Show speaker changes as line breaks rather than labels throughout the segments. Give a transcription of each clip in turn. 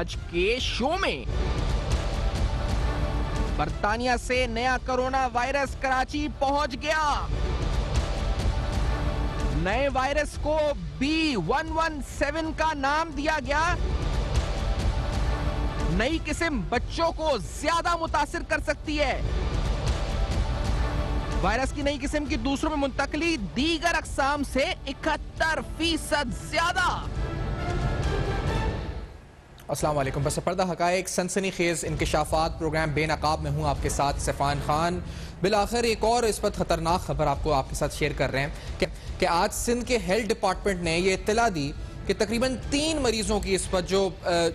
آج کے شو میں برطانیہ سے نیا کرونا وائرس کراچی پہنچ گیا. نئے وائرس کو B117 کا نام دیا گیا. نئی قسم بچوں کو زیادہ متاثر کر سکتی ہے. وائرس کی نئی قسم کی دوسروں میں منتقلی دیگر اقسام سے 71% زیادہ.
السلام علیکم. پس پردہ حقائق سنسنی خیز انکشافات پروگرام بے نقاب میں ہوں آپ کے ساتھ سیفان خان. بالآخر ایک اور اس وقت خطرناک خبر آپ کے ساتھ شیئر کر رہے ہیں کہ آج سندھ کے ہیلتھ ڈپارٹمنٹ نے یہ اطلاع دی کہ تقریباً 3 مریضوں کی اس وقت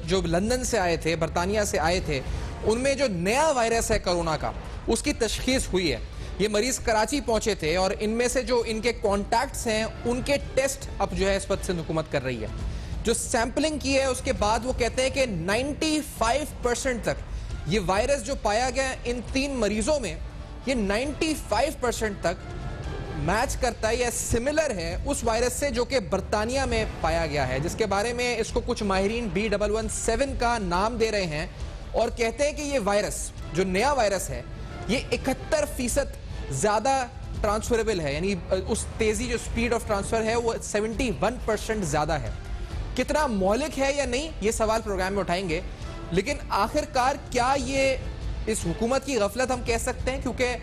جو لندن سے آئے تھے, برطانیہ سے آئے تھے, ان میں جو نیا وائرس ہے کرونا کا اس کی تشخیص ہوئی ہے. یہ مریض کراچی پہنچے تھے اور ان میں سے جو ان کے کانٹیکٹس ہیں ان کے ٹیسٹ اب جو ہے اس وقت سندھ حکومت کر رہی ہے. جو سیمپلنگ کی ہے اس کے بعد وہ کہتے ہیں کہ 95% تک یہ وائرس جو پایا گیا ان 3 مریضوں میں, یہ 95% تک میچ کرتا ہے یا سملر ہے اس وائرس سے جو کہ برطانیہ میں پایا گیا ہے, جس کے بارے میں اس کو کچھ ماہرین B117 کا نام دے رہے ہیں اور کہتے ہیں کہ یہ وائرس جو نیا وائرس ہے یہ 71% زیادہ ٹرانسفریبل ہے, یعنی اس تیزی جو سپیڈ آف ٹرانسفر ہے وہ 71% زیادہ ہے. کتنا مہلک ہے یا نہیں یہ سوال پروگرام میں اٹھائیں گے, لیکن آخرکار کیا یہ اس حکومت کی غفلت ہم کہہ سکتے ہیں, کیونکہ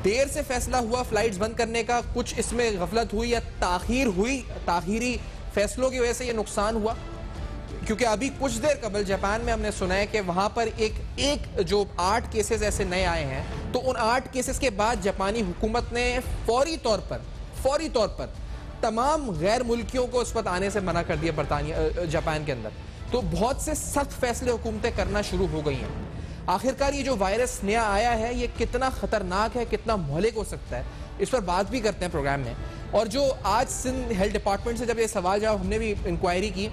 دیر سے فیصلہ ہوا فلائٹس بند کرنے کا, کچھ اس میں غفلت ہوئی یا تاخیر ہوئی, تاخیری فیصلوں کی وجہ سے یہ نقصان ہوا. کیونکہ ابھی کچھ دیر قبل جاپان میں ہم نے سنا ہے کہ وہاں پر ایک جو 8 کیسز ایسے نئے آئے ہیں, تو ان 8 کیسز کے بعد جاپانی حکومت نے فوری طور پر تمام غیر ملکیوں کو اس وقت آنے سے منع کر دیا جاپان کے اندر. تو بہت سے سخت فیصلے حکومتیں کرنا شروع ہو گئی ہیں. آخرکار یہ جو وائرس نیا آیا ہے یہ کتنا خطرناک ہے, کتنا مہلک ہو سکتا ہے, اس پر بات بھی کرتے ہیں پروگرام میں. اور جو آج سندھ ہیلتھ ڈپارٹمنٹ سے جب یہ سوال جواب ہم نے بھی انکوائری کی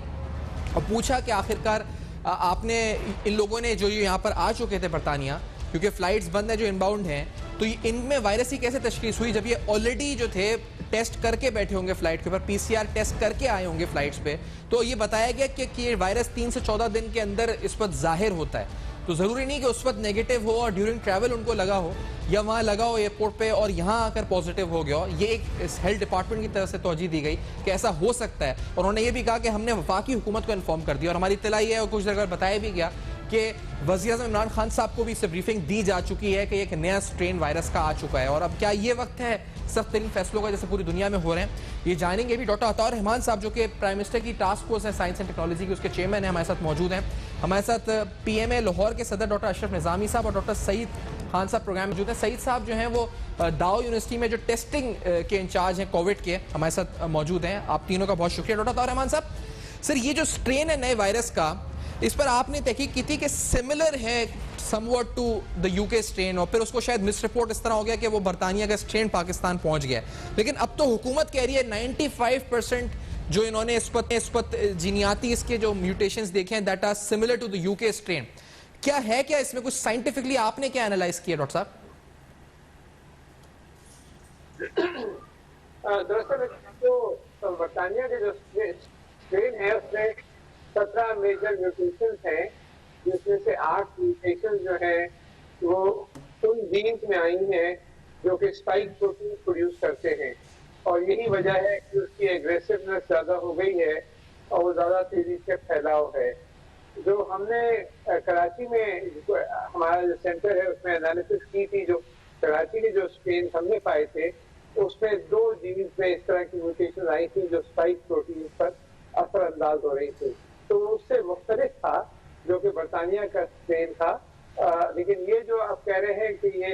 اور پوچھا کہ آخرکار آپ نے ان لوگوں نے جو یہاں پر آ چکے تھے برطانیہ, کیونکہ فلائٹس بند ہیں جو ان باؤنڈ ہیں, تو ان میں وائرس کی کیسے تشخیص ہوئی جب یہ آلریڈی جو تھے ٹیسٹ کر کے بیٹھے ہوں گے فلائٹ کے اوپر, PCR ٹیسٹ کر کے آئے ہوں گے فلائٹس پہ. تو یہ بتایا گیا کہ یہ وائرس 3 سے 14 دن کے اندر اس وقت ظاہر ہوتا ہے. تو ضروری نہیں کہ اس وقت نیگیٹو ہو اور ڈیورنگ ٹریول ان کو لگا ہو یا وہاں لگا ہو ایئرپورٹ پہ اور یہاں آ کر پازیٹیو ہو گیا ہو. یہ ایک اس ہیلتھ ڈپارٹمنٹ کی طرف سے توجہ دی گئی کہ ایسا ہو سکتا ہے, اور انہوں نے یہ بھی کہا کہ ہم نے وفاقی حکومت کو انفارم کر دیا. اور ہماری اطلاع یہ ہے اور کچھ جگہ بتایا بھی گیا کہ وزیر اعظم عمران خان صاحب کو بھی اس سے بریفنگ دی جا چکی ہے کہ ایک نیا سٹرین وائرس کا آ چکا ہے. اور اب کیا یہ وقت ہے سخت ترین فیصلوں کا جیسے پوری دنیا میں ہو رہے ہیں, یہ جانیں گے بھی. ڈاکٹر عطاء الرحمان صاحب جو کہ پرائم منسٹر کی ٹاسک فورس ہے سائنس اینڈ ٹیکنالوجی کی, اس کے چیئرمین ہیں, ہمارے ساتھ موجود ہیں. ہمارے ساتھ PMA لاہور کے صدر ڈاکٹر اشرف نظامی صاحب اور ڈاکٹر سعید خان صاحب پروگرام موجود ہیں. سعید صاحب جو ہیں وہ داؤ یونیورسٹی میں جو ٹیسٹنگ کے انچارج ہیں کووڈ کے, ہمارے ساتھ موجود ہیں. آپ تینوں کا بہت شکریہ. ڈاکٹر عطاء الرحمان صاحب, سر یہ جو سٹرین ہے نئے وائرس کا, اس پر آپ نے تحقیق کی تھی کہ سملر ہے somewhat to the UK strain, اور پھر اس کو شاید مس رپورٹ اس طرح ہو گیا کہ وہ برطانیہ کا سٹرین پاکستان پہنچ گیا. لیکن اب تو حکومت کہہ رہی ہے 95% جو انہوں نے اس پر جینیاتی اس کے جو میوٹیشنز دیکھے ہیں that are similar to the UK strain. کیا ہے, کیا اس میں کچھ سائنٹیفکلی آپ نے کیا انالائز کیا ڈاکٹر صاحب؟
دراصل جو برطانیہ کے جو اسٹرین ہے اس میں 17 میجر میوٹیشنز ہیں, جس میں سے 8 میوٹیشن جو ہیں وہ ان جینز میں آئی ہیں جو کہ اسپائک پروٹین پروڈیوس کرتے ہیں, اور یہی وجہ ہے کہ اس کی ایگریسونیس زیادہ ہو گئی ہے اور وہ زیادہ تیزی سے پھیلاؤ ہے. جو ہم نے کراچی میں ہمارا جو سینٹر ہے اس میں انالیسس کی تھی, جو کراچی کے جو اسٹرین ہم نے پائے تھے اس میں 2 جینز میں اس طرح کی میوٹیشن آئی تھی جو اسپائک پروٹین پر اثر انداز ہو رہی تھی. تو اس سے مختلف تھا جو کہ برطانیہ کا اسٹرین تھا. لیکن یہ جو آپ کہہ رہے ہیں کہ یہ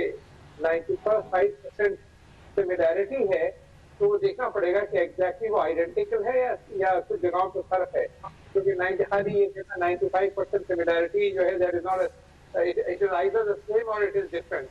95% سملیرٹی ہے, تو وہ دیکھنا پڑے گا کہ ایگزیکٹلی وہ آئیڈینٹیکل ہے یا کچھ جگہوں پہ فرق ہے, کیونکہ 95% سملیرٹی جو ہے that is not it is either the same or it is different.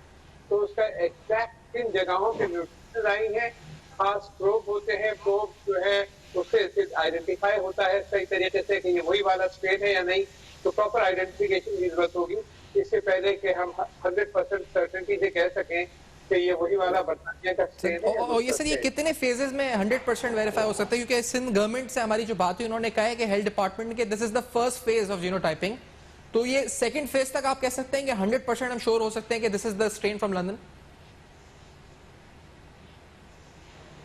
تو اس کا ایگزیکٹ کن جگہوں پہ میوٹیشن آئی ہیں, خاص پروب ہوتے ہیں, پروب جو ہے اس سے آئیڈینٹیفائی ہوتا ہے صحیح طریقے سے کہ یہ وہی والا اسٹرین ہے یا نہیں. تو پراپر آئیڈینٹیفیکیشن کی ضرورت ہوگی اس سے پہلے کہ ہم 100% سرٹنٹی سے کہہ سکیں کہ یہ وہی والا برطانیہ کا اسٹرین ہے.
اور یہ سر یہ کتنے فیزز میں 100% ویریفائی ہو سکتا ہے, کیونکہ سندھ گورنمنٹ سے ہماری جو بات ہوئی انہوں نے کہا ہے کہ ہیلتھ ڈپارٹمنٹ کے this is the first phase of genotyping, تو یہ سیکنڈ فیز تک آپ کہہ سکتے ہیں کہ 100% ہم شور ہو سکتے ہیں کہ دس is the strain from London?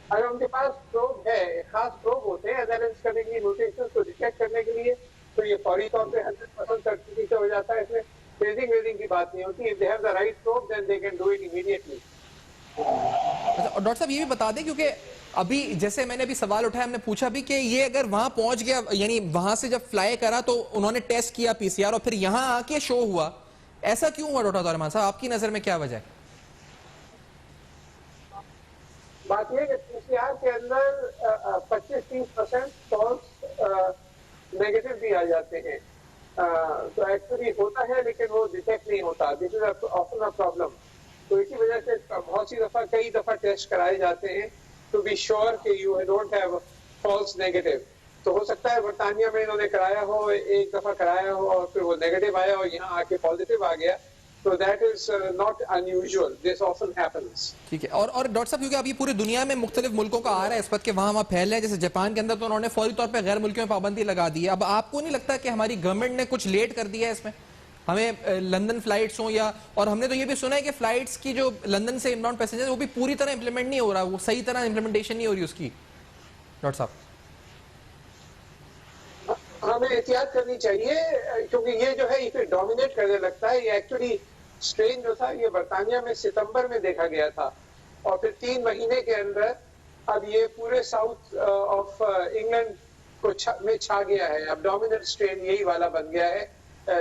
اگر ان کے پاس پروب ہے، خاص پروب ہوتے ہیں اینالائز کرنے کے لیے، میوٹیشن کو ڈیٹیکٹ کرنے کے لیے، تو یہ فوری طور پہ 100% سرٹیفکیٹ سے ہو جاتا ہے. اس میں فیزنگ ویزنگ کی بات نہیں ہوتی. If they have the right probe, then they can do it immediately.
اور ڈاکٹر صاحب یہ بھی بتا دیں، کیونکہ ابھی جیسے میں نے ابھی سوال اٹھایا، ہم نے پوچھا بھی کہ یہ اگر وہاں پہنچ گیا، یعنی وہاں سے جب فلائی کرا تو انہوں نے ٹیسٹ کیا پی سی آر اور پھر یہاں آ کے شو ہوا، ایسا کیوں ہوا ڈاکٹر عبدالرحمان صاحب؟ آپ کی نظر میں کیا وجہ ہے؟
بات یہ کہ پی سی آر کے اندر 25-30% فالس نیگیٹو بھی آ جاتے ہیں. تو ایکچولی ہوتا ہے لیکن وہ ڈیٹیکٹ نہیں ہوتا. دس از آفن اے پرابلم. تو اسی وجہ سے بہت سی دفعہ کئی دفعہ ٹیسٹ کرائے جاتے ہیں ٹو بی شیور کہ you don't have false negative. تو ہو سکتا ہے برطانیہ میں انہوں نے کرایا ہو، ایک دفعہ کرایا ہو اور پھر وہ نیگیٹو آیا اور یہاں آ کے پازیٹو آ گیا. So that is not unusual. This often happens.
ٹھیک ہے. اور ڈاکٹر صاحب کیونکہ اب یہ پوری دنیا میں مختلف ملکوں کا آ رہا ہے اس وقت کہ وہاں پھیل رہا ہے، جیسے جاپان کے اندر تو انہوں نے فوری طور پہ غیر ملکیوں میں پابندی لگا دی ہے. اب آپ کو نہیں لگتا کہ ہماری گورنمنٹ نے کچھ لیٹ کر دیا ہے اس میں؟ ہمیں لندن فلائٹس ہوں یا، اور ہم نے تو یہ بھی سنا ہے کہ فلائٹس کی جو لندن سے انباؤنڈ پیسنجر وہ بھی پوری طرح امپلیمنٹ نہیں ہو رہا، وہ صحیح طرح امپلیمنٹیشن نہیں ہو رہی اس کی. ڈاکٹر صاحب
ہمیں احتیاط کرنی چاہیے کیونکہ یہ جو ہے یہ ڈومینیٹ کرنے لگتا ہے. یہ ایکچولی اسٹرین جو تھا یہ برطانیہ میں ستمبر میں دیکھا گیا تھا اور پھر 3 مہینے کے اندر اب یہ پورے ساؤتھ آف انگلینڈ میں چھا گیا ہے. اب ڈومیننٹ اسٹرین یہی والا بن گیا ہے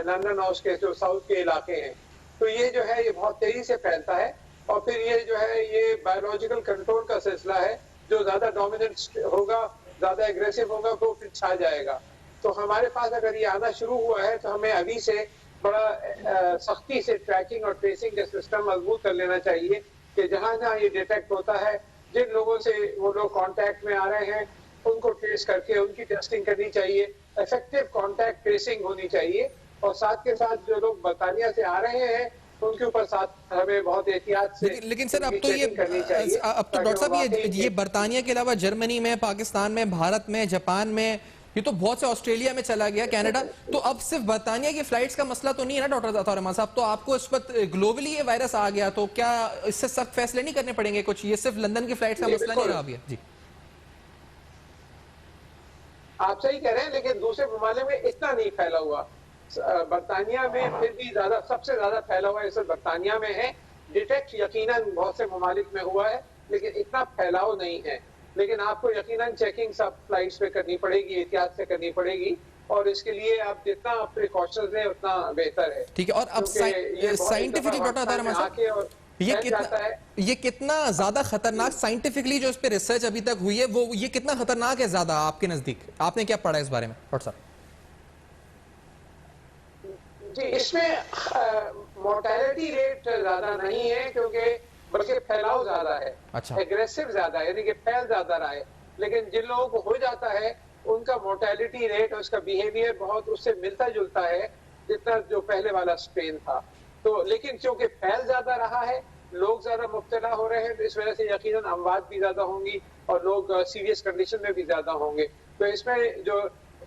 لندن اور اس کے جو ساؤتھ کے علاقے ہیں. تو یہ جو ہے یہ بہت تیزی سے پھیلتا ہے اور پھر یہ جو ہے یہ بایولوجیکل کنٹرول کا سلسلہ ہے. جو زیادہ ڈومیننٹ ہوگا، زیادہ اگریسو ہوگا وہ پھر چھا جائے گا. تو ہمارے پاس اگر یہ آنا شروع ہوا ہے تو ہمیں ابھی سے بڑا سختی سے ٹریکنگ اور ٹریسنگ کا سسٹم مضبوط کر لینا چاہیے کہ جہاں جہاں یہ ڈیٹیکٹ ہوتا ہے، جن لوگوں سے وہ لوگ کانٹیکٹ میں آ رہے ہیں ان کو ٹریس کر کے ان کی ٹیسٹنگ کرنی چاہیے. افیکٹو کانٹیکٹ ٹریسنگ ہونی چاہیے اور ساتھ کے ساتھ جو لوگ برطانیہ سے آ رہے ہیں ان کے اوپر ساتھ ہمیں بہت احتیاط سے
لیکن سر اب تو ڈاکٹر صاحب یہ برطانیہ کے علاوہ جرمنی میں، پاکستان میں، بھارت میں، جاپان میں، یہ تو بہت سے آسٹریلیا میں چلا گیا، کینیڈا. تو اب صرف برطانیہ کی فلائٹس کا مسئلہ تو نہیں ہے نا ڈاکٹر عطارحمان صاحب؟ تو آپ کو اس وقت گلوبلی یہ وائرس آ گیا تو کیا اس سے سخت فیصلے نہیں کرنے پڑیں گے کچھ؟ یہ صرف لندن کی فلائٹس کا مسئلہ نہیں رہا ابھی. جی
آپ صحیح کہہ رہے ہیں لیکن دوسرے ممالک میں اتنا نہیں پھیلا ہوا. برطانیہ میں پھر بھی زیادہ، سب سے زیادہ پھیلا ہوا اس وقت برطانیہ میں ہے. ڈیٹیکٹ یقیناً بہت سے ممالک میں ہوا ہے لیکن اتنا پھیلاؤ نہیں ہے. لیکن آپ کو یقیناً چیکنگ سب فلائٹس پہ کرنی پڑے گی، احتیاط سے کرنی پڑے گی اور اس کے لیے آپ جتنا پریکاشنز لیں اتنا بہتر ہے.
ٹھیک ہے. اور اب سائنٹیفکلی ڈاکٹر عطارحمان صاحب یہ کتنا زیادہ خطرناک سائنٹیفکلی جو اس پہ ریسرچ ابھی تک ہوئی ہے وہ یہ کتنا خطرناک ہے زیادہ آپ کے نزدیک؟ آپ نے کیا پڑھا اس بارے میں ڈاکٹر صاحب؟
جی اس میں مورٹیلٹی ریٹ زیادہ نہیں ہے کیونکہ بلکہ پھیلاؤ زیادہ ہے، ایگریسو زیادہ ہے، یعنی کہ پھیل زیادہ رہا ہے. لیکن جن لوگوں کو ہو جاتا ہے ان کا مورٹیلٹی ریٹ اور اس کا بیہیویئر بہت اس سے ملتا جلتا ہے جتنا جو پہلے والا اسٹرین تھا. تو لیکن کیونکہ پھیل زیادہ رہا ہے، لوگ زیادہ مبتلا ہو رہے ہیں، تو اس وجہ سے یقیناً اموات بھی زیادہ ہوں گی اور لوگ سیریس کنڈیشن میں بھی زیادہ ہوں گے. تو اس میں جو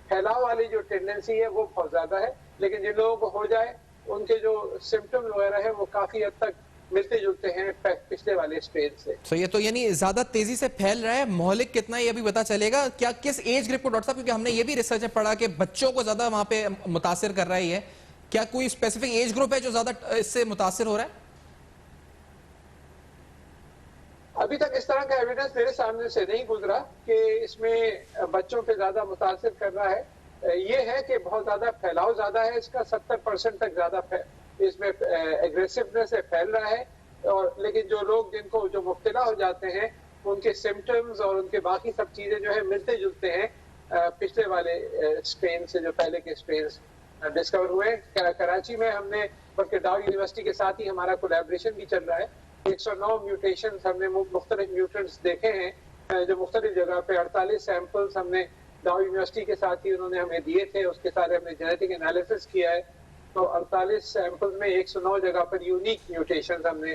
پھیلاؤ والی جو ٹینڈنسی ہے وہ بہت زیادہ ہے. لیکن جن لوگوں کو ہو جائے ان کے جو سمٹم وغیرہ ہے وہ کافی حد تک ملتے جلتے ہیں پچھلے والے اسٹیج سے.
یہ تو یعنی زیادہ تیزی سے پھیل رہا ہے. مہلک کتنا یہ ابھی پتا چلے گا؟ کیا کس ایج گروپ کو ڈاکٹر صاحب؟ کیونکہ ہم نے یہ بھی ریسرچ میں پڑھا کہ بچوں کو زیادہ وہاں پہ متاثر کر رہا ہے. کیا کوئی اسپیسیفک ایج گروپ ہے جو زیادہ اس سے متاثر ہو رہا ہے؟
ابھی تک اس طرح کا ایویڈنس میرے سامنے سے نہیں گزرا کہ اس میں بچوں پہ زیادہ متاثر کر رہا ہے. یہ ہے کہ بہت زیادہ پھیلاؤ زیادہ ہے اس کا، 70% تک زیادہ اس میں ایگریسونیس سے پھیل رہا ہے. اور لیکن جو لوگ جن کو جو مبتلا ہو جاتے ہیں ان کے سمٹمز اور ان کے باقی سب چیزیں جو ہے ملتے جلتے ہیں پچھلے والے اسٹرین سے، جو پہلے کے اسٹرینز ڈسکور ہوئے. کراچی میں ہم نے، بلکہ ڈاؤ یونیورسٹی کے ساتھ ہی ہمارا کولیبریشن بھی چل رہا ہے. 109 میوٹیشنز ہم نے مختلف میوٹنٹس دیکھے ہیں جو مختلف جگہ پہ. 48 سیمپلز ہم نے ڈاؤ یونیورسٹی کے ساتھ ہی انہوں نے ہمیں دیے تھے، اس کے ساتھ ہم نے جینیٹک انالیسس کیا ہے. تو 48 سیمپلز میں 109 جگہ پر یونیک میوٹیشنز ہم نے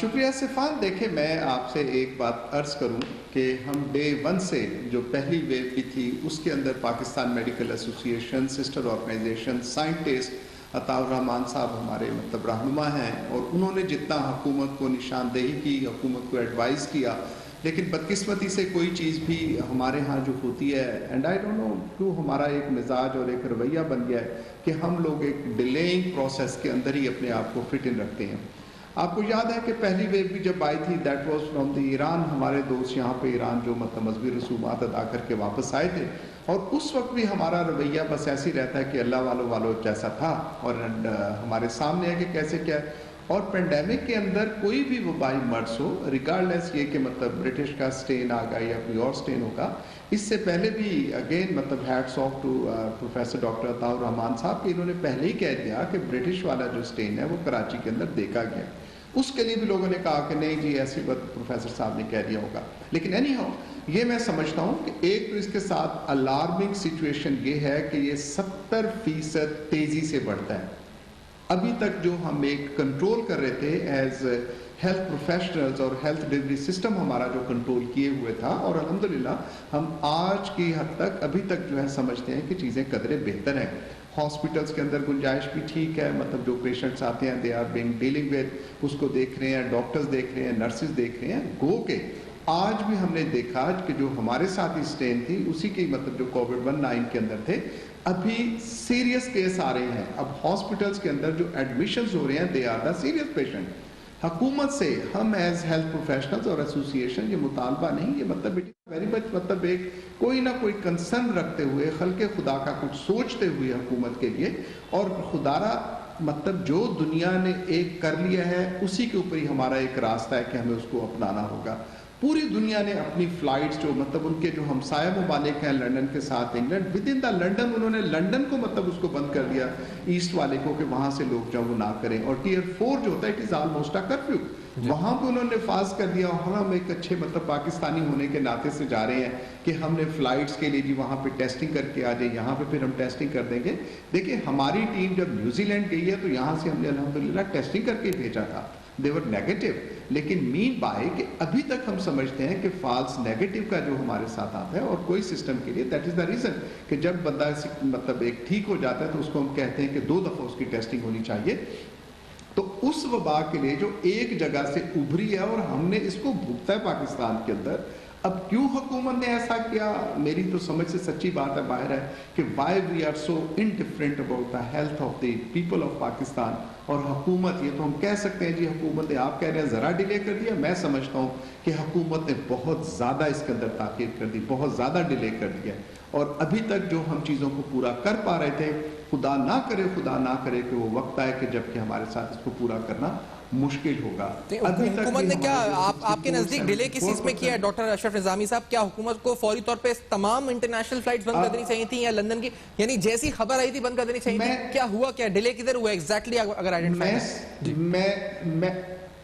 شکریہ سفان. دیکھیں میں آپ سے ایک بات عرض کروں کہ ہم ڈے 1 سے جو پہلی ویو کی تھی اس کے اندر پاکستان میڈیکل ایسوسی ایشن، سسٹر آرگنائزیشن، سائنٹسٹ، عطاء الرحمان صاحب ہمارے رہنما ہیں، اور انہوں نے جتنا حکومت کو نشاندہی کی، حکومت کو ایڈوائز کیا، لیکن بدقسمتی سے کوئی چیز بھی ہمارے ہاں جو ہوتی ہے، اینڈ آئی ڈونٹ نو کیوں ہمارا ایک مزاج اور ایک رویہ بن گیا ہے کہ ہم لوگ ایک ڈیلیئنگ پروسیس کے اندر ہی اپنے آپ کو فٹ ان رکھتے ہیں. آپ کو یاد ہے کہ پہلی ویو بھی جب آئی تھی that was from the Iran. ہمارے دوست یہاں پہ ایران جو مذہبی رسومات ادا کر کے واپس آئے تھے، اور اس وقت بھی ہمارا رویہ بس ایسے ہی رہتا ہے کہ اللہ والوں جیسا تھا، اور ہمارے سامنے ہے کہ کیسے کیا ہے. اور پینڈیمک کے اندر کوئی بھی وبائی مرض ہو، ریگارڈلیس یہ کہ برٹش کا سٹین آ گیا یا کوئی اور سٹین ہوگا، اس سے پہلے بھی again hats off to professor doctor Atta ur-Rahman Sahib کہ انہوں نے پہلے ہی کہہ دیا کہ برٹش والا جو سٹین ہے وہ کراچی کے اندر دیکھا گیا. اس کے لیے بھی لوگوں نے کہا کہ نہیں جی ایسی بات پروفیسر صاحب نے کہہ دیا ہوگا. لیکن اینی ہاؤ یہ میں سمجھتا ہوں کہ ایک تو اس کے ساتھ الارمنگ سچویشن یہ ہے کہ یہ 70% تیزی سے بڑھتا ہے. ابھی تک جو ہم ایک کنٹرول کر رہے تھے ایز ہیلتھ پروفیشنلز اور ہیلتھ ڈلیوری سسٹم ہمارا جو کنٹرول کیے ہوئے تھا، اور الحمدللہ ہم آج کی حد تک ابھی تک جو ہے سمجھتے ہیں کہ چیزیں قدرے بہتر ہیں. ہاسپٹلس کے اندر گنجائش بھی ٹھیک ہے، جو پیشنٹس آتے ہیں they are being dealing with, اس کو دیکھ رہے ہیں، ڈاکٹرز دیکھ رہے ہیں، نرسز دیکھ رہے ہیں. گو کہ آج بھی ہم نے دیکھا کہ جو ہمارے ساتھ اسٹین تھی اسی کی جو کووڈ-19 کے اندر تھے، ابھی سیریس کیس آ رہے ہیں. اب ہاسپٹلس کے اندر جو ایڈمیشنز ہو رہے ہیں they are the serious patient. حکومت سے ہم ایز ہیلتھ پروفیشنلز اور ایسوسی ایشن یہ مطالبہ نہیں، یہ ویری مچ ایک کوئی نہ کوئی کنسرن رکھتے ہوئے، خلق خدا کا کچھ سوچتے ہوئے حکومت کے لیے، اور خدا را جو دنیا نے ایک کر لیا ہے اسی کے اوپر ہی ہمارا ایک راستہ ہے کہ ہمیں اس کو اپنانا ہوگا. پوری دنیا نے اپنی فلائٹس جو ان کے جو ہمسایہ ممالک ہیں لنڈن کے ساتھ، England, with in the London انہوں نے لنڈن کو اس کو بند کر دیا، ایسٹ والے کو، کہ وہاں سے لوگ جو وہ نہ کریں. اور ٹیئر 4 جو ہوتا ہے it is almost a curfew, وہاں پہ انہوں نے نفاذ کر دیا. اور ہم ایک اچھے پاکستانی ہونے کے ناطے سے جا رہے ہیں کہ ہم نے فلائٹس کے لیے جی وہاں پہ ٹیسٹنگ کر کے آ جائے، یہاں پہ پھر ہم ٹیسٹنگ کر دیں گے. دیکھیں ہماری ٹیم جب نیوزی لینڈ گئی ہے تو یہاں سے ہم نے الحمدللہ ٹیسٹنگ کر کے بھیجا تھا، they were negative. لیکن مین بائی کہ ابھی تک ہم سمجھتے ہیں کہ فالس نیگیٹو کا جو ہمارے ساتھ آتا ہے اور کوئی سسٹم کے لیے دیٹ از دا ریزن کہ جب بندہ ایک ٹھیک ہو جاتا ہے تو اس کو ہم کہتے ہیں کہ 2 دفعہ اس کی ٹیسٹنگ ہونی چاہیے. تو اس وبا کے لیے جو ایک جگہ سے ابھری ہے اور ہم نے اس کو بھگتا ہے پاکستان کے اندر. اب کیوں حکومت نے ایسا کیا، میری تو سمجھ سے سچی بات ہے باہر ہے کہ why we are so indifferent about the health of the people of Pakistan. اور حکومت، یہ تو ہم کہہ سکتے ہیں جی حکومت نے، آپ کہہ رہے ہیں ذرا ڈیلے کر دیا، میں سمجھتا ہوں کہ حکومت نے بہت زیادہ اس کے اندر تاخیر کر دی، بہت زیادہ ڈیلے کر دیا. اور ابھی تک جو ہم چیزوں کو پورا کر پا رہے تھے، خدا نہ کرے کہ وہ وقت آئے کہ جب کہ ہمارے ساتھ اس کو پورا کرنا مشکل ہوگا.
حکومت نے کیا آپ کے نزدیک ڈیلے کس چیز میں کیا ہے ڈاکٹر اشرف نظامی صاحب؟ کیا حکومت کو فوری طور پہ تمام انٹرنیشنل فلائٹس بند کر دینی چاہیے تھیں، یا لندن کی یعنی جیسی خبر آئی تھی بند کر دینی چاہیے تھی؟ کیا ہوا، کیا ڈیلے کدھر ہوا ایگزیکٹلی اگر آئیڈینٹیفائی؟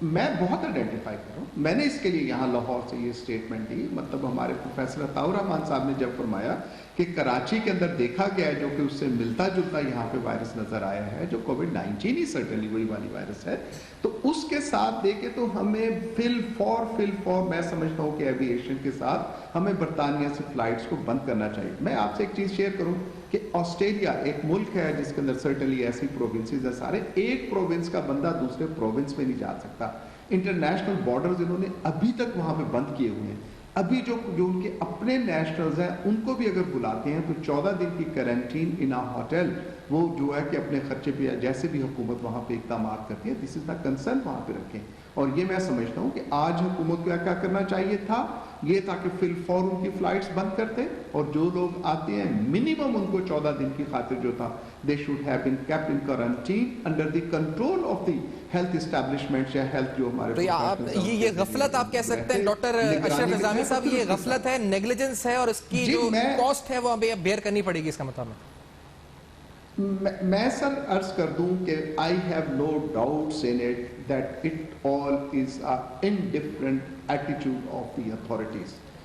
میں بہت آئیڈینٹیفائی کروں. میں نے اس کے لیے یہاں لاہور سے یہ اسٹیٹمنٹ دی، ہمارے پروفیسر عطاء الرحمان صاحب نے جب فرمایا کہ کراچی کے اندر دیکھا گیا ہے جو کہ اس سے ملتا جلتا یہاں پہ وائرس نظر آیا ہے جو کووڈ-19 ہی سرٹنلی وہی والی وائرس ہے، تو اس کے ساتھ دیکھے تو ہمیں فل فور میں سمجھتا ہوں کہ ایویشن کے ساتھ ہمیں برطانیہ سے فلائٹس کو بند کرنا چاہیے. میں آپ سے ایک چیز شیئر کروں کہ آسٹریلیا ایک ملک ہے جس کے اندر سرٹنلی ایسی پروونسز ہیں سارے، ایک پروونس کا بندہ دوسرے پروونس میں نہیں جا سکتا. انٹرنیشنل بارڈرز انہوں نے ابھی تک وہاں پہ بند کیے ہوئے ہیں. ابھی جو ان کے اپنے نیشنلز ہیں ان کو بھی اگر بلاتے ہیں تو 14 دن کی کرنٹین ان ہوٹل، وہ جو ہے کہ اپنے خرچے پہ جیسے بھی حکومت وہاں پہ اقدامات کرتی ہے، دس از دا کنسرن وہاں پہ رکھیں. اور یہ میں سمجھتا ہوں کہ آج حکومت کو کیا کرنا چاہیے تھا، یہ تھا کہ فی الفور ان کی فلائٹس بند کرتے، اور جو لوگ آتے ہیں منیمم ان کو 14 دن کی خاطر جو تھا they should have been kept in quarantine under the control of the health establishments یا health جو ہمارے.
تو یہ غفلت آپ کہہ سکتے ہیں ڈاکٹر اشرف نظامی صاحب، یہ غفلت ہے، نیگلیجنس ہے، اور اس کی جو کاسٹ ہے وہ بیئر کرنی پڑے گی اس کا مطابق.
میں سر عرض کر دوں کہ I have no doubts in it that it all is an indifferent attitude of the authorities.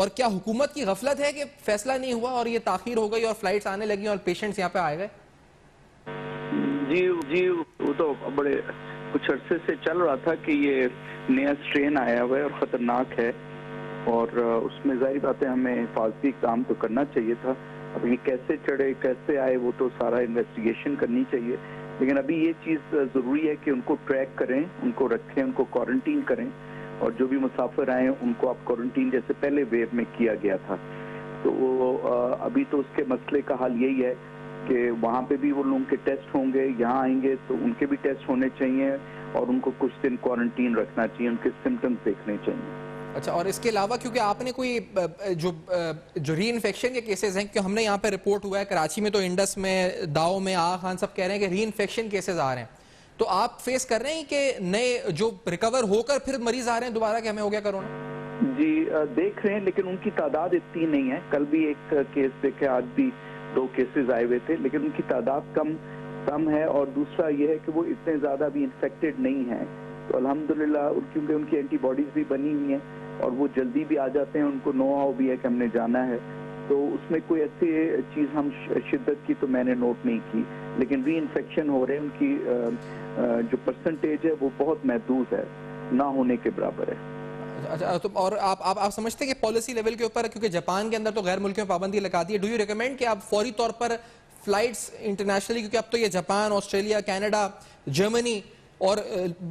اور کیا حکومت کی غفلت ہے کہ فیصلہ نہیں ہوا اور یہ تاخیر ہو گئی اور فلائٹس آنے لگی اور پیشنٹس یہاں پہ آئے گئے؟
جی وہ تو بڑے کچھ عرصے سے چل رہا تھا کہ یہ نیا اسٹرین آیا ہوا ہے اور خطرناک ہے، اور اس میں ظاہر بات ہے ہمیں حفاظتی کام تو کرنا چاہیے تھا. اب یہ کیسے چڑھے کیسے آئے وہ تو سارا انویسٹیگیشن کرنی چاہیے، لیکن ابھی یہ چیز ضروری ہے کہ ان کو ٹریک کریں، ان کو رکھیں، ان کو کوارنٹین کریں، اور جو بھی مسافر آئے ان کو آپ کوارنٹین جیسے پہلے ویو میں کیا گیا تھا. تو ابھی تو اس کے مسئلے کا حل یہی ہے کہ وہاں پہ بھی وہ لوگوں کے ٹیسٹ ہوں گے، یہاں آئیں گے تو ان کے بھی ٹیسٹ ہونے چاہیے اور ان کو کچھ دن کوارنٹین رکھنا چاہیے، ان کے سمٹمز دیکھنے چاہیے.
اچھا، اور اس کے علاوہ کیونکہ آپ نے کوئی جو ری انفیکشن کے کیسز ہیں، کیونکہ ہم نے یہاں پہ رپورٹ ہوا ہے کراچی میں، تو انڈس میں، داؤ میں، آغا خان سب کہہ رہے ہیں کہ ری انفیکشن کیسز آ رہے ہیں، تو آپ فیس کر رہے ہیں کہ نئے جو ریکور ہو کر پھر مریض آ رہے ہیں دوبارہ کہ ہمیں ہو گیا کرونا؟
جی دیکھ رہے ہیں، لیکن ان کی تعداد اتنی نہیں ہے. کل بھی ایک کیس دیکھے، آج بھی 2 کیسز آئے ہوئے تھے، لیکن ان کی تعداد کم ہے. اور دوسرا یہ ہے کہ وہ اتنے زیادہ بھی انفیکٹڈ نہیں ہیں، تو الحمدللہ کیونکہ ان کی اینٹی باڈیز بھی بنی ہوئی ہیں اور وہ جلدی بھی آ جاتے ہیں، ان کو نو ہاؤ بھی ہے کہ ہم نے جانا ہے. تو اس میں کوئی ایسی چیز ہم شدت کی تو میں نے نوٹ نہیں کی، لیکن ری انفیکشن ہو رہے ہیں، ان کی جو پرسنٹیج ہے وہ بہت محدود ہے، نہ ہونے کے برابر ہے.
اچھا، تو اور آپ سمجھتے ہیں کہ پالیسی لیول کے اوپر، کیونکہ جاپان کے اندر تو غیر ملکیوں میں پابندی لگا دی ہے، ڈو یو ریکمینڈ کہ آپ فوری طور پر فلائٹس انٹرنیشنلی، کیونکہ اب تو یہ جاپان، آسٹریلیا، کینیڈا، جرمنی اور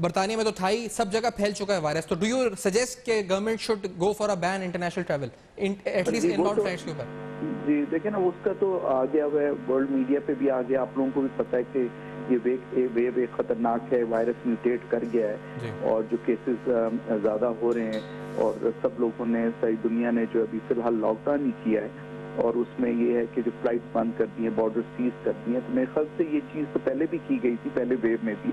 برطانیہ میں تو تھا ہی، سب جگہ پھیل چکا ہے وائرس، تو ڈو یو سجیسٹ کہ government should go for a ban international travel at least inbound flights کے اوپر؟
جی دیکھیں نا، اس کا تو آ گیا ہوا ہے، ورلڈ میڈیا پہ بھی آ گیا، آپ لوگوں کو بھی پتہ ہے کہ یہ ویو ایک خطرناک ہے، وائرس میوٹیٹ کر گیا ہے اور جو کیسز زیادہ ہو رہے ہیں، اور سب لوگوں نے، ساری دنیا نے جو ابھی فی الحال لاک ڈاؤن ہی کیا ہے، اور اس میں یہ ہے کہ جو فلائٹس بند کر دی ہیں، بارڈر سیز کر دی ہیں. تو میرے خیال سے یہ چیز تو پہلے بھی کی گئی تھی، پہلے ویو میں بھی،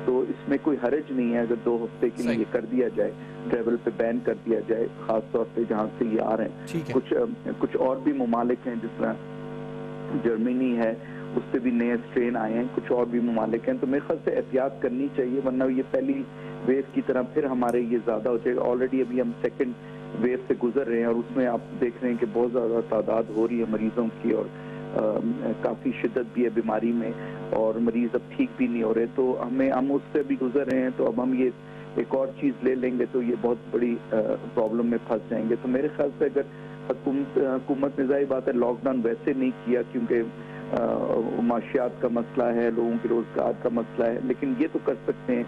تو اس میں کوئی حرج نہیں ہے اگر 2 ہفتے کے لیے یہ کر دیا جائے، ٹریول پہ بین کر دیا جائے، خاص طور پہ جہاں سے یہ آ رہے ہیں. کچھ اور بھی ممالک ہیں، جس طرح جرمنی ہے، اس سے بھی نئے اسٹرین آئے ہیں، کچھ اور بھی ممالک ہیں. تو میرے خیال سے احتیاط کرنی چاہیے، ورنہ یہ پہلی ویو کی طرح پھر ہمارے یہ زیادہ ہو جائے گا. آلریڈی ابھی ہم سیکنڈ ویو سے گزر رہے ہیں، اور اس میں آپ دیکھ رہے ہیں کہ بہت زیادہ تعداد ہو رہی ہے مریضوں کی، اور کافی شدت بھی ہے بیماری میں، اور مریض اب ٹھیک بھی نہیں ہو رہے. تو ہم اس سے بھی گزر رہے ہیں، تو اب ہم یہ ایک اور چیز لے لیں گے تو یہ بہت بڑی پرابلم میں پھنس جائیں گے. تو میرے خیال سے اگر حکومت نے ظاہر بات ہے لاک ڈاؤن ویسے نہیں کیا، کیونکہ معاشیات کا مسئلہ ہے، لوگوں کے روزگار کا مسئلہ ہے، لیکن یہ تو کر سکتے ہیں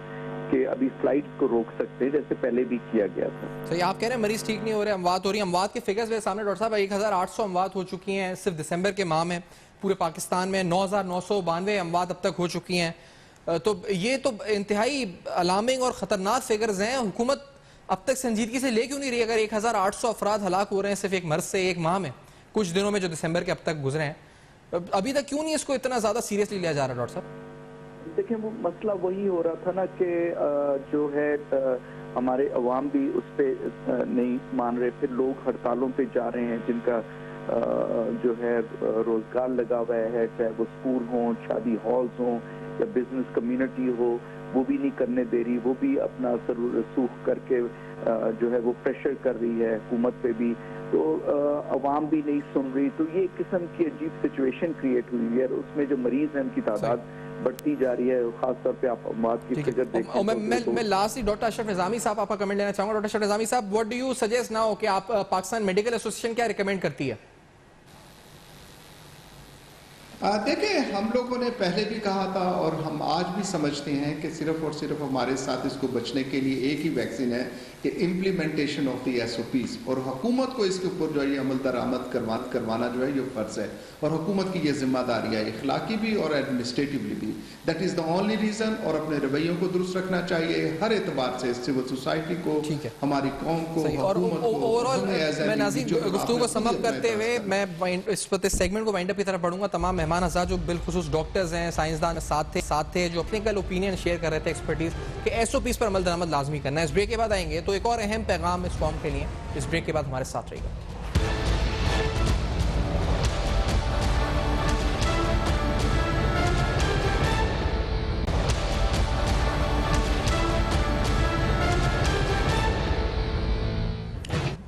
کہ ابھی فلائٹس کو روک سکتے ہیں، جیسے پہلے بھی کیا گیا تھا.
صحیح، آپ کہہ رہے ہیں مریض ٹھیک نہیں ہو رہے، اموات ہو رہی ہیں. اموات کے فگرز میرے سامنے ڈاکٹر صاحب 1800 اموات ہو چکی ہیں صرف دسمبر کے ماہ میں پورے پاکستان میں، 9992 اموات اب تک ہو چکی ہیں. تو یہ تو انتہائی الارمنگ اور خطرناک فگرز ہیں. حکومت اب تک سنجیدگی سے لے کیوں نہیں رہی؟ اگر 1800 افراد ہلاک ہو رہے ہیں صرف ایک مرض سے ایک ماہ میں، کچھ دنوں میں جو دسمبر کے اب تک گزرے ہیں، ابھی تک کیوں نہیں اس کو اتنا زیادہ سیریسلی لیا جا رہا ڈاکٹر صاحب؟
دیکھیں، وہ مسئلہ وہی ہو رہا تھا نا کہ جو ہے ہمارے عوام بھی اس پہ نہیں مان رہے، پھر لوگ ہڑتالوں پہ جا رہے ہیں جن کا جو ہے روزگار لگا ہوا ہے، چاہے وہ اسکول ہوں، شادی ہالز ہوں یا بزنس کمیونٹی ہو، وہ بھی نہیں کرنے دے رہی، وہ بھی اپنا اثر رسوخ کر کے جو ہے وہ پریشر کر رہی ہے حکومت پہ بھی، تو عوام بھی نہیں سن رہی. تو یہ ایک قسم کی عجیب سچویشن کریٹ ہوئی ہے، اور اس میں جو مریض ہیں ان کی تعداد بڑھتی جا رہی ہے. خاص طور پہ آپ اموات کی فگر دیکھیں.
میں لاسٹلی ڈاکٹر اشرف نظامی صاحب آپ کا کمنٹ لینا چاہوں گا. ڈاکٹر اشرف نظامی صاحب، what do you suggest now کہ آپ پاکستان میڈیکل ایسوسیشن کیا ریکمینڈ کرتی ہے؟
دیکھیں، ہم لوگوں نے پہلے بھی کہا تھا اور ہم آج بھی سمجھتے ہیں کہ صرف اور صرف ہمارے ساتھ اس کو بچنے کے لیے ایک ہی ویکسین ہے کہ امپلیمنٹیشن آف دی SOPs، اور حکومت کو اس کے اوپر جو ہے یہ عمل درآمد کروانا جو ہے یہ فرض ہے، اور حکومت کی یہ ذمہ داری ہے، اخلاقی بھی اور ایڈمنسٹریٹیولی بھی. That is the only reason. اور اپنے رویوں کو درست رکھنا چاہیے ہر اعتبار سے، سول سوسائٹی کو، ہماری قوم کو، حکومت کو.
میں ناظرین گفتگو کو سم اپ کرتے ہوئے میں اس سیگمنٹ کو وائنڈ اپ کی طرف بڑھوں گا. تمام مہمان حضرات جو بالخصوص ڈاکٹرز ہیں، سائنسدان ساتھ تھے جو اپنے کل اوپینین شیئر کر رہے تھے، ایکسپرٹیز کہ SOPs پر عمل درآمد لازمی کرنا ہے. اس بریک کے بعد آئیں گے تو ایک اور اہم پیغام اس قوم کے لیے. اس بریک کے بعد ہمارے ساتھ رہے گا.